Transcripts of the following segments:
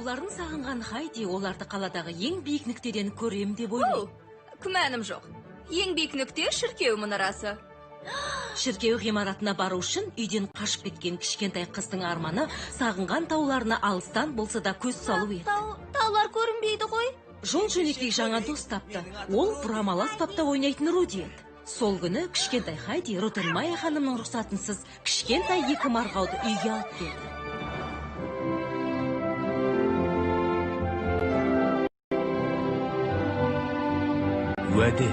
тауларын сағынған Хайди оларды қаладағы ең биік нүктеден көрем деп ойлайды. Күмәнім жоқ. Ең биік нүкте шіркеу мұнарасы. Шіркеу ғимаратына бару үшін үйден қашып кеткен кішкентай қыздың арманы сағынған тауларына алыстан болса да көз салу еді. Таулар көрінбейді ғой. Жол жөнекей жаңа дос тапты. Ол бұрамалы аспапта ойнайтын Руди еді. Сол күні кішкентай Хайди Рутенмайя ханымның рұқсатынсыз кішкентай екі марғауды үйге алып келді. Уәде.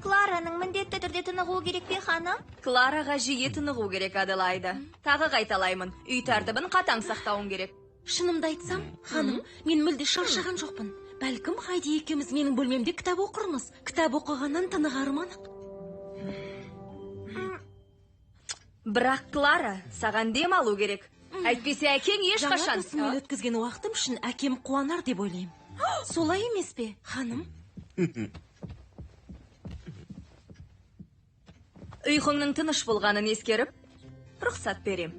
Клараның міндетті түрде тынығу керек пе, ханым? Клараға жиі тынығу керек, Аделайда. Тағы қайталаймын, үй тәртібін қатаң сақтауың керек. Шынымды айтсам, ханым, мен мүлде шаршаған жоқпын. Бәлкім Хайди екеуміз менің бөлмемде кітап оқырмыз. Кітап оқығаннан тынығарым анық. Бірақ Клара, саған дем алу керек. Әйтпесе әкең ешқашан. Жаңа досымен өткізген уақытым үшін әкем қуанар деп ойлаймын. Солай емес пе, ханым? Ұйқыңның тыныш болғанын ескеріп, рұқсат берем.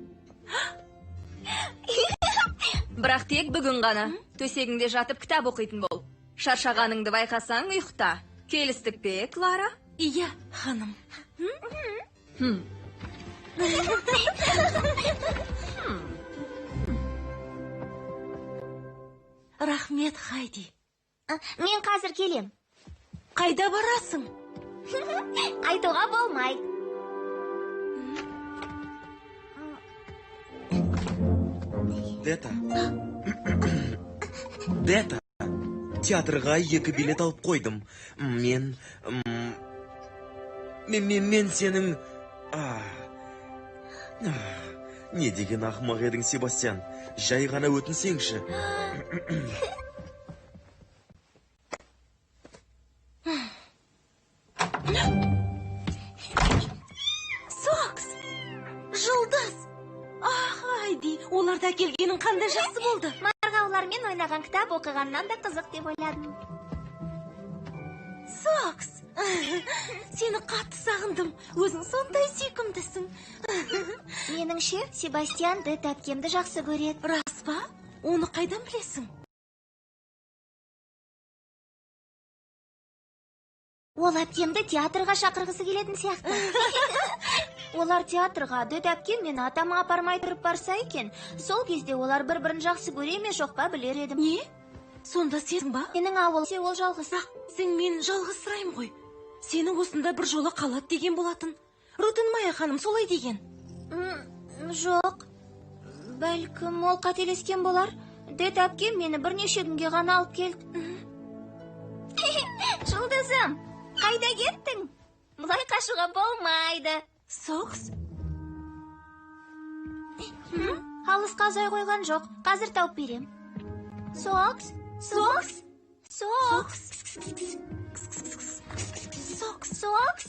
Бірақ тек бүгін ғана төсегіңде жатып кітап оқитын бол. Шаршағаныңды байқасаң ұйықта. Келістік пе, Клара? Иә, ханым. Рахмет, Хайди. Мен қазір келем. Қайда барасың? Айтуға болмай. Дета, театрға 2 билет алып қойдым. Мен сенің... Не деген ақымақ едің, Себастьян? Жай ғана өтінсеңші. Сокс! Жұлдыз! Хайди, оларда келгенің қандай жақсы болды. Марғаулармен ойнаған кітап оқығаннан да қызық деп ойладым. Сокс! Сені қатты сағындым. Өзің сондай сүйкімдісің. Меніңше, Себастьян Дет әпкемді жақсы көреді. Рас па? Оны қайдан білесің? Ол әпкемді театрға шақырғысы келетін сияқты. Олар театрға Дет әпкем мен атама апармай тұрып барса екен, сол кезде олар бір-бірін жақсы көре ме жоқ па білер едім. Не? Сонда сен ба? Менің ауыл ол жалғыз. Сен мен жалғыз сұрайым ғой. Сені осында бір жолы қалады деген болатын. Рутенмайя ханым солай деген. Жоқ. Бәлкім ол қателескен болар. Дет әпкем мені бірнеше күнге ғана алып келді. Жұлдызым, қайда кеттің? Бұлай қашуға болмайды. Сокс? Алысқа ұзай қойған жоқ. Қазір тауып берем. Сокс? Сокс? Сокс? Сокс? Сокс?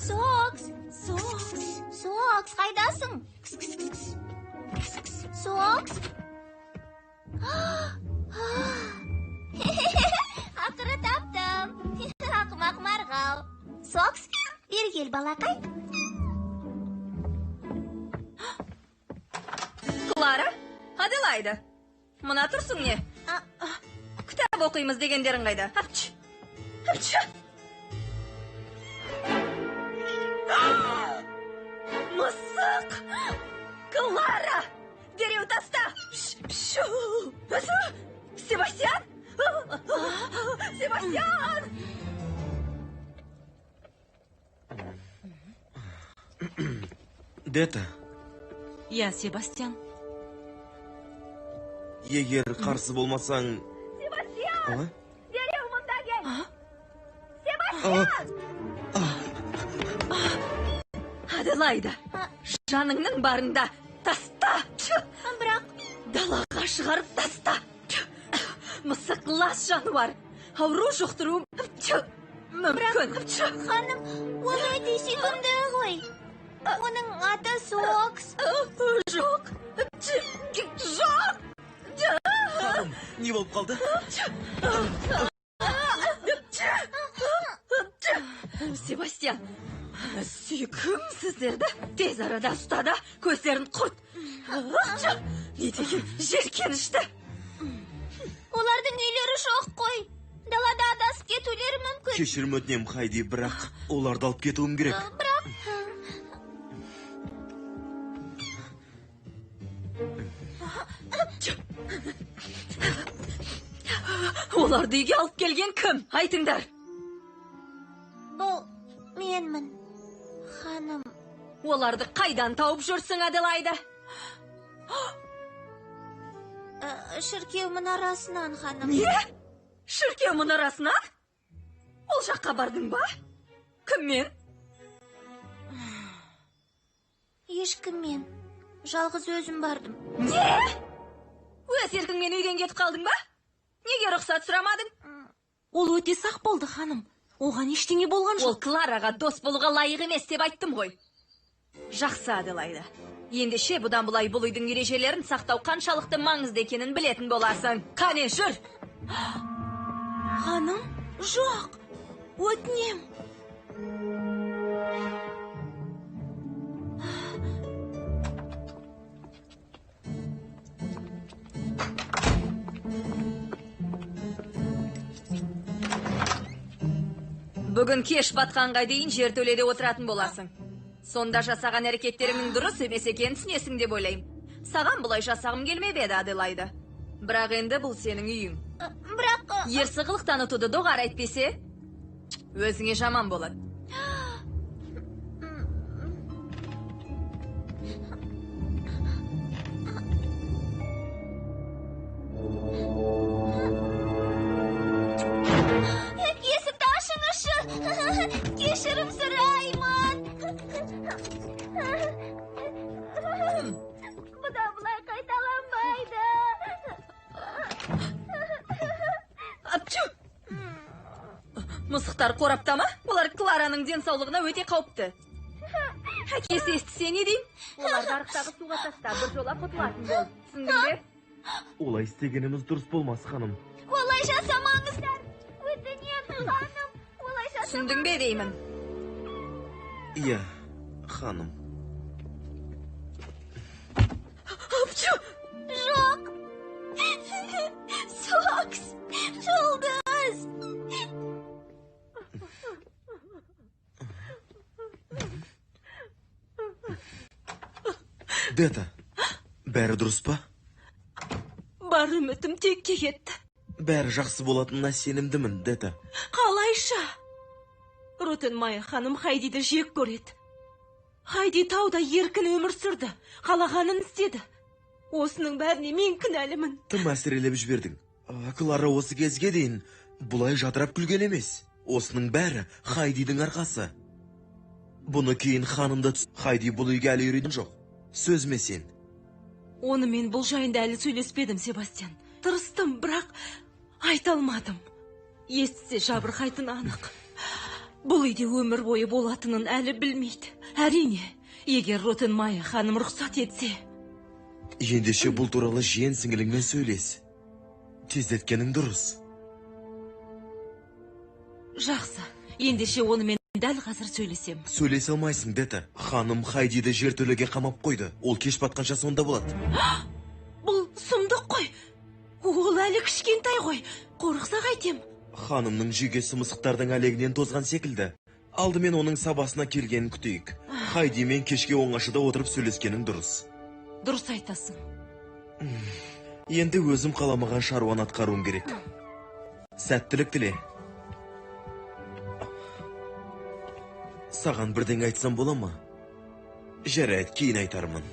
Сокс? Сокс? Сокс, қайдасың? Сокс? Ақыры таптым. Ақымақ марғау. Сокс, бері кел, балақай. Клара, Аделайда. Мұна тұрсың не? Кітап оқимыз дегендерің қайда? Мысық! Клара! Дереу таста! Себастьян! Себастьян! Дета. Я, Себастьян. Егер қарсы болмасаң... Себастьян! Дереу мұнда кел! Аделайда, жаныңның барында таста! Бірақ... Далаға шығарып таста! Мысық лас жануар! Ауру жұқтыру мүмкін! Ханым, ол өте сүйкімді ғой. Оның аты Сокс. Жоқ! Жоқ! Ханым, не болып қалды? Себастьян, Сүйкім сіздерді тез арада ұстады, көздерін құрт. Ақша, не деген жеркенішті. Олардың үйлері жоқ қой. Далада адасып кетулері мүмкін. Кешірім өтінем, Хайди, бірақ оларды алып кетуім керек. Бірақ... Оларды үйге алып келген кім? Айтыңдар. Бұл менмін, ханым. Оларды қайдан тауып жүрсің, Аделайда? Шіркеу мұнарасынан, ханым. Не? Шіркеу мұнарасынан? Ол жаққа бардың ба? Кіммен? Ешкіммен. Жалғыз өзім бардым. Не? Өз еркіңмен үйден кетіп қалдың ба? Неге рұқсат сұрамадың? Ол өте сақ болды, ханым. Оған ештеңе болған Ол жоқ. Клараға дос болуға лайық емес деп айттым ғой. Жақсы, Аделайда. Ендеше бұдан бұлай бұл үйдің ережелерін сақтау қаншалықты маңызды екенін білетін боласың. Қане, жүр! Ханым, жоқ. Өтінем. Бүгін кеш батқанға дейін жертөледе отыратын боласың. Сонда жасаған әрекеттеріңнің дұрыс емес екенін түсінесің деп ойлаймын. Саған бұлай жасағым келмеп еді, Аделайда. Бірақ енді бұл сенің үйің. Бірақ... Ерсі қылық танытуды доғар әйтпесе, өзіңе жаман болады. Есікті ашыңызшы. Кешірім сұраймын. Бұдан бұлай қайталанбайды. Апчу! Мысықтар қорапта ма? Олар Клараның денсаулығына өте қауіпті. Әкесі естісе не дейін? Оларды арықтағы суға таста, бір жола құтылатын бол. Түсіндің бе? Олай істегеніміз дұрыс болмас, ханым. Олай жасамаңыздар. Өтінем, ханым. Олай жасамаңыздар. Түсіндің бе деймін? Иә, ханым. Апчу! Жоқ. Сокс. Жұлдыз. Дета, бәрі дұрыс па? Бар үмітім текке кетті. Бәрі жақсы болатынына сенімдімін, Дета. Қалайша? Ротенмайер ханым Хайдиді жек көреді. Хайди тауда еркін өмір сүрді. Қалағанын істеді. Осының бәріне мен кінәлімін. Тым әсірелеп жібердің. Клара осы кезге дейін бұлай жадырап күлген емес. Осының бәрі Хайдидің арқасы. Бұны кейін ханымда Хайди бұл үйге әлі үйренген жоқ. Сөзме сен. Оны мен бұл жайында әлі сөйлеспедім, Себастьян. Тырыстым, бірақ айта алмадым. Естісе жабырқайтын анық. Бұл үйде өмір бойы болатынын әлі білмейді. Әрине, егер Ротенмайер ханым рұқсат етсе. Ендеше бұл туралы жиен сіңіліңмен сөйлес. Тездеткенің дұрыс. Жақсы, ендеше оны мен дәл қазір сөйлесем. Сөйлесе алмайсың, Дета. Ханым Хайдиді жертөлеге қамап қойды. Ол кеш батқанша сонда болады. Бұл сұмдық қой. Ол әлі кішкентай ғой. Қорықса қайтем. Ханымның жүйкесі мысықтардың әлегінен тозған секілді. Алдымен оның сабасына келгенін күтейік. Хайди мен кешке оңашада отырып сөйлескенің дұрыс. Дұрыс айтасың. Енді өзім қаламаған шаруаны атқаруым керек. Сәттілік тіле. Саған бірден айтсам бола ма? Жарайды, кейін айтармын.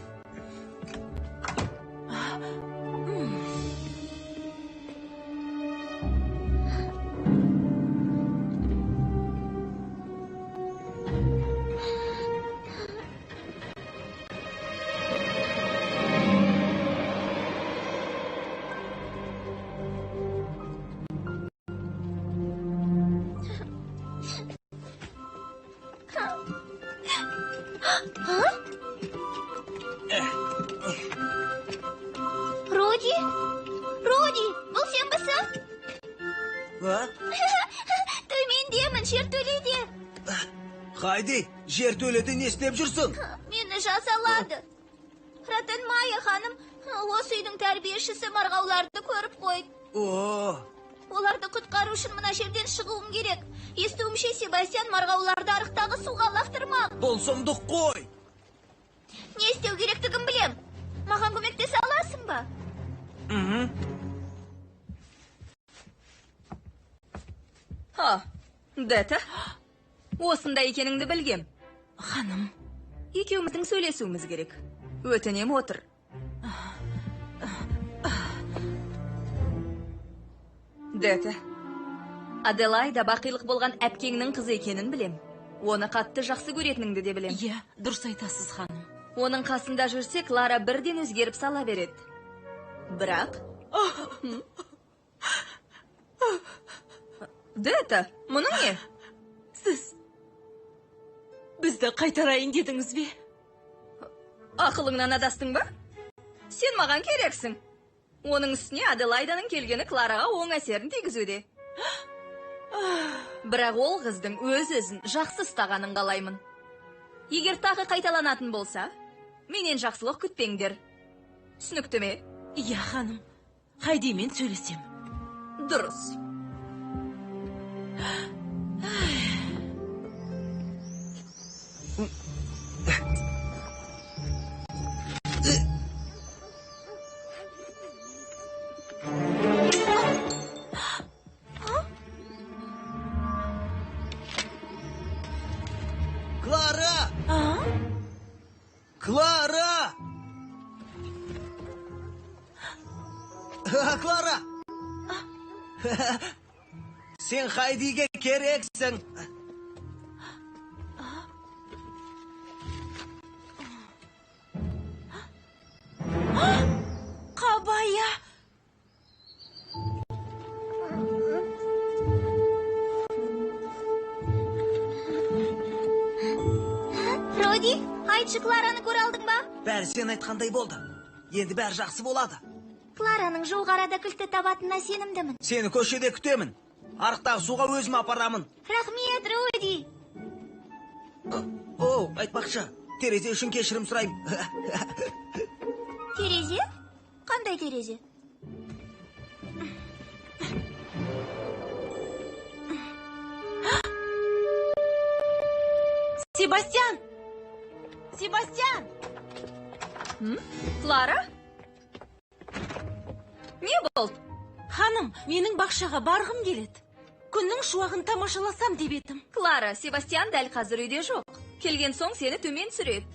Руди, бұл сен бісің? Ға? Төмендемін, жертөледе. Хайди, жер төледі не істеп жүрсің? Мені жазалады. Ратын Майя ханым осы үйдің тәрбиешісі марғауларды көріп қойды. О, Оларды құтқару үшін мына жерден шығуым керек. Естуімше Себастьян марғауларды арықтағы суға лақтырмақ. бұл сұмдық қой. Не істеу керектігін білем. Маған көмектесе аласың ба? Дета, осында екеніңді білгем. Ханым, Екеуміздің сөйлесуіміз керек. Өтінем отыр. Дета, Аделайда бақилық болған әпкеңнің қызы екенін білем. Оны қатты жақсы көретініңді де білем. иә, дұрыс айтасыз, ханым. Оның қасында жүрсе, Клара бірден өзгеріп сала береді. Бірақ... Дета, мұның не? Сіз бізді қайтарайын дедіңіз бе? Ақылыңнан адастың ба? Сен маған керексің. Оның үстіне Аделайданың келгені Клараға оң әсерін тигізуде. Бірақ ол қыздың өз-өзін жақсы ұстағанын қалаймын. Егер тағы қайталанатын болса, менен жақсылық күтпеңдер. Түсінікті ме? Иә, ханым. Хайдимен сөйлесем. Дұрыс. Клара! А? Клара! Клара! Сен Хайдиге керексің. Қабая! Роди, айтшы Клараны көре алдың ба? Бәрі сен айтқандай болды. Енді бәрі жақсы болады. Клараның жуық арада кілтті табатынына сенімдімін. Сені көшеде күтемін. Арықтағы суға өзім апарамын. Рахмет, Роди. О, айтпақшы, терезе үшін кешірім сұрайым. Терезе? Қандай терезе? Себастьян! Себастьян! Клара? Не болды? Ханым, менің бақшаға барғым келеді. Күннің шуағын тамашаласам деп етім. Клара, Себастьян дәл қазір үйде жоқ. Келген соң сені төмен түсіреді.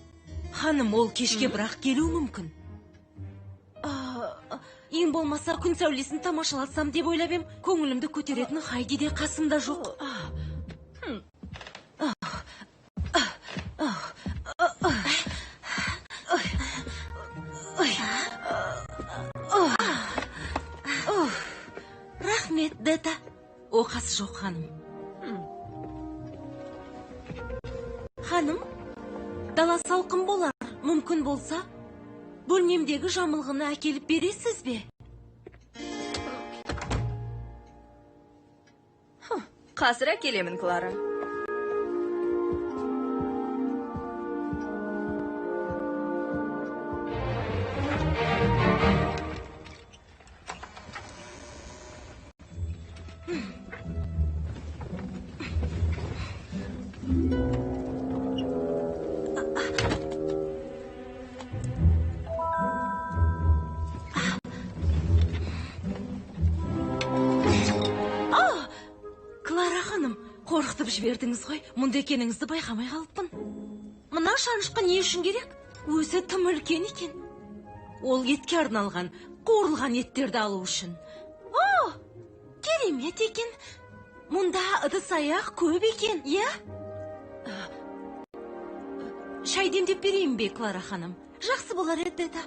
Ханым, ол кешке бірақ келуі мүмкін. Ең болмаса күн сәулесін тамашаласам деп ойлап ем, көңілімді көтеретін Хайди де қасымда жоқ. Рахмет, Дета. Оқасы жоқ, ханым. Ханым, дала салқын болар. Мүмкін болса, бөлмемдегі жамылғыны әкеліп бересіз бе? Қазір әкелемін, Клара. Клара ханым, қорқытып жібердіңіз ғой. Мұнда екеніңізді байқамай қалыппын. Мына шанышқы не үшін керек? Өзі тым үлкен екен. Ол етке арналған, қуырылған еттерді алу үшін. О, керемет екен. Мұнда ыдыс-аяқ көп екен, иә? Шай демдеп берейін бе, Клара ханым? Жақсы болар еді, Дета.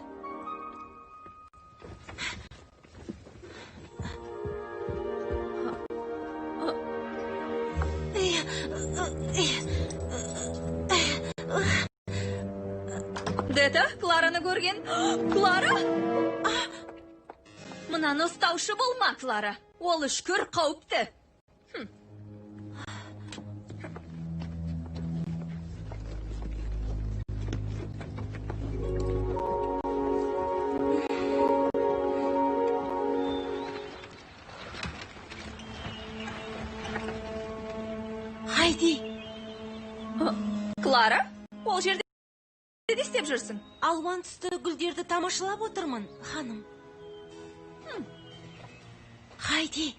Дета, Клараны көрген? Клара? Мынаны ұстаушы болма, Клара. Ол үшкір қауіпті. Хайди, Клара, ол жерде не істеп жүрсің? алуан түсті гүлдерді тамашалап отырмын, ханым. Хайди,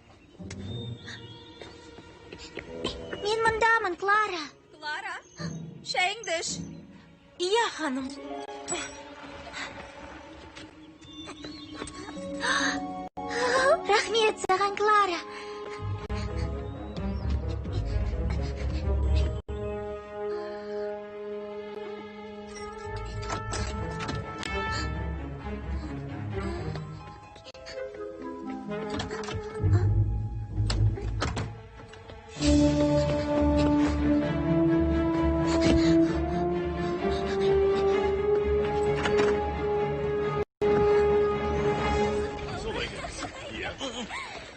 Мен мұндамын, Клара. Клара, шайыңды іш. иә, ханым. Рахмет саған, Клара.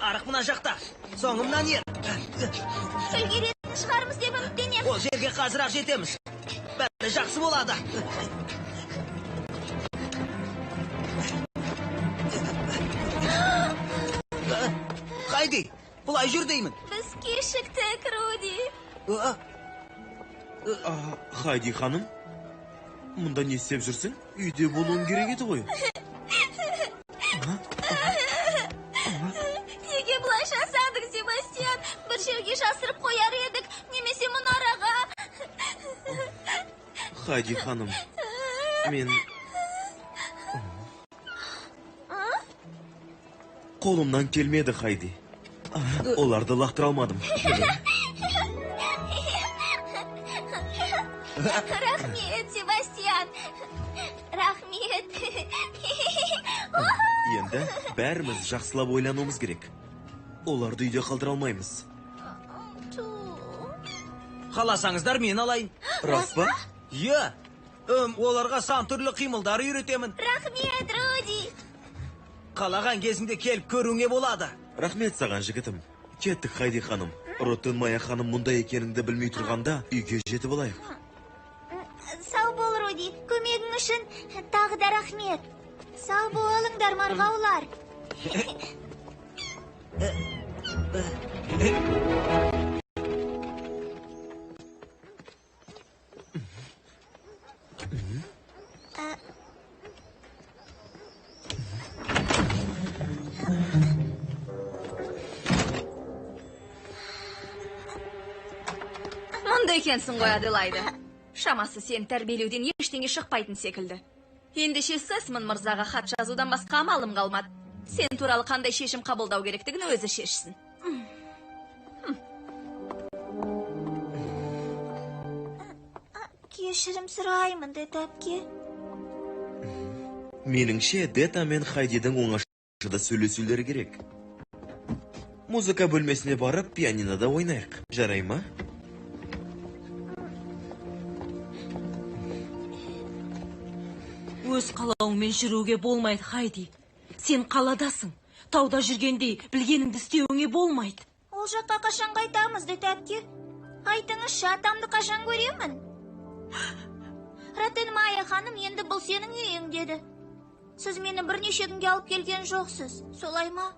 Арық мына жақта. Соңымнан ер. Үлгеретін шығармыз деп үміттенем. Ол жерге қазір-ақ жетеміз. Бәрі жақсы болады. Хайди, бұлай жүр деймін. Біз кешіктік, Руди. Хайди ханым, мұнда не істеп жүрсің? Үйде болуың керек еді ғой. Неге бұлай жасадың, Себастьян? Бір жерге жасырып қояр едік, немесе мұнараға. Хайди ханым, мен... Қолымнан келмеді, Хайди. Оларды лақтыра алмадым. Рахмет, Себастьян. Рахмет. Енді бәріміз жақсылап ойлануымыз керек. Оларды үйде қалдыра алмаймыз. Қаласаңыздар мен алайын. Рас па? Иә. Оларға сан түрлі қимылдар үйретемін. Рахмет, Руди. Қалаған кезінде келіп көруіңе болады. Рахмет саған, жігітім. Кеттік, Хайди ханым. Ротенмайя ханым мұнда екеніңді білмей тұрғанда үйге жетіп алайық. Сау бол, Руди. Көмегің үшін тағы да рахмет. Сау болыңдар, марғаулар. Мұнда екенсің ғой, Аделайда. Шамасы сен тәрбиелеуден ештеңе шықпайтын секілді. Ендеше Сесмон мырзаға хат жазудан басқа амалым қалмады. Сен туралы қандай шешім қабылдау керектігін өзі шешсін. Кешірім сұраймын, Детапке. Меніңше Дета мен Хайдидің оңашада сөйлесулері керек. Музыка бөлмесіне барып, пианинода ойнайық. Жарай ма? Өз қалауыңмен жүруге болмайды, Хайди. Сен қаладасың. Тауда жүргендей білгеніңді істеуіңе болмайды. Ол жаққа қашан қайтамыз, Детапке? Айтыңызшы, атамды қашан көремін? Ротенмайя ханым, енді бұл сенің үйің деді. Сіз мені бірнеше күнге алып келген жоқсыз, солай ма?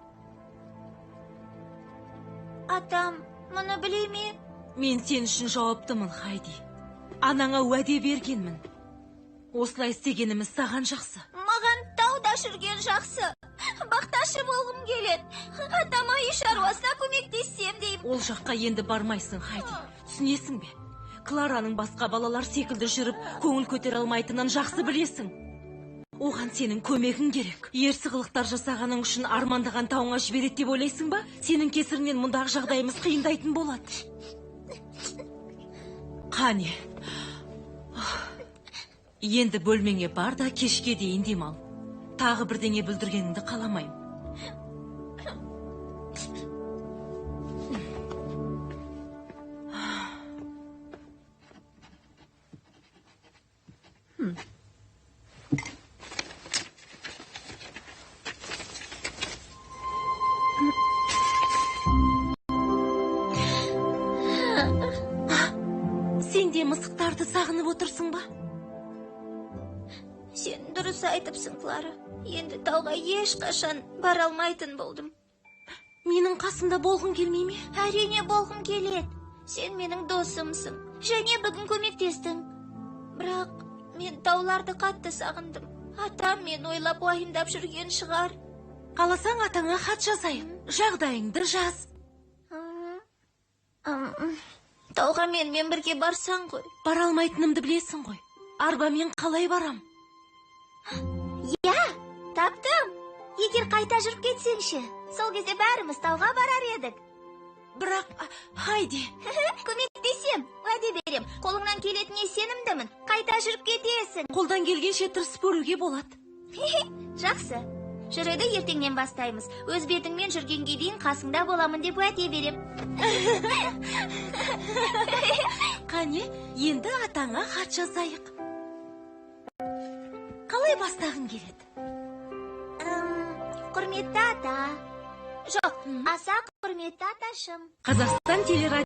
Атам, мұны біле ме? Мен сен үшін жауаптымын, Хайди. Анаңа уәде бергенмін. Осылай істегеніміз саған жақсы. Маған тауда жүрген жақсы. Бақташы болғым келеді. Атама үй шаруасына көмектессем деймін. Ол жаққа енді бармайсың, Хайди. Түсінесің бе? Клараның басқа балалар секілді жүріп, көңіл көтер алмайтынын жақсы білесің. Оған сенің көмегің керек. Ерсі қылықтар жасағаның үшін армандаған тауыңа жібереді деп ойлайсың ба? Сенің кесірінен мұндағы жағдайымыз қиындайтын болады. Қане. Енді бөлмеңе бар да кешке дейін демал. Тағы бірдеңе бүлдіргеніңді қаламайым. Сен де мысықтарды сағынып отырсың ба? Сен дұрыс айтыпсың, Клара. Енді тауға ешқашан бара алмайтын болдым. Менің қасымда болғың келмей ме? Әрине болғым келеді. сен менің досымсың және бүгін көмектестің. Бірақ мен тауларды қатты сағындым. Атам мен ойлап уайымдап жүрген шығар. Қаласаң атаңа хат жазайын. Жағдайыңды жаз. Тауға мен бірге барсаң ғой. Бара алмайтынымды білесің ғой. Арбамен қалай барам? Я, таптым. Егер қайта жүріп кетсеңші, сол кезде бәріміз тауға барар едік. Бірақ, Хайди, Көмектесем, уәде берем. Қолыңнан келетініне сенімдімін. Қайта жүріп кетесің. қолдан келгенше тырысып көруге болады. Жақсы. Жүреді ертеңнен бастаймыз. Өз бетіңмен жүргенге дейін қасыңда боламын деп уәде берем. Қане, енді атаңа хат жазайық. Қалай бастағың келеді? Құрметті ата. Жоқ, аса құрметті аташым. Қазақстан телерадио